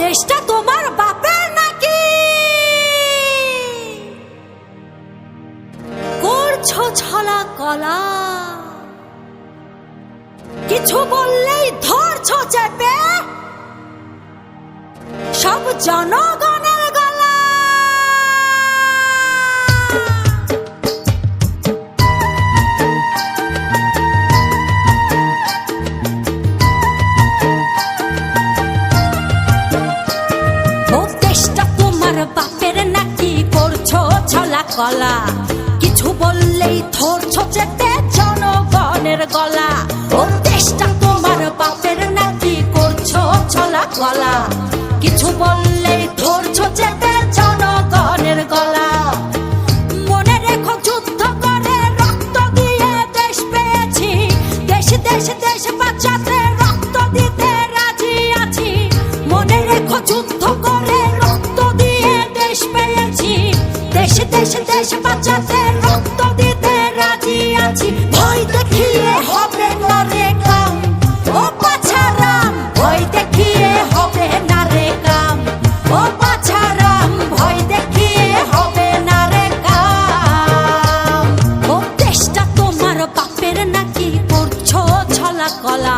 দেশটা তোমার বাপের নাকি? করছো ছলা কলা, কিছু বললেই ধরছো চেপে সব জনগণের গলা। ও দেশটা তোমার বাপের নাকি? করছো ছলা কলা, কিছু বললেই ধরছো চেপে জনগণের গলা। ও দেশটা তোমার বাপের নাকি? করছো ছলা কলা, কিছু বললেই ধরছো চেপে জনগণের গলা। মনে রেখো যুদ্ধ করে রক্ত দিয়ে দেশ পেয়েছি, দেশ দেশ দেশ বাঁচাতে রক্ত দিতে রাজি আছি। মনে রেখো যুদ্ধ করে রক্ত দিয়ে দেশ পেয়েছি, দেশ দেশ দেশ বাঁচাতে রক্ত দিতে রাজি আছি। ভয় দেখিয়ে হবে না রে কাম, ও পাছারাম ভয় দেখিয়ে হবে না রে কাম, ও পাছারাম ভয় দেখিয়ে হবে না রে কাম। ও দেশটা তোমার বাপের নাকি? করছো ছলা কলা।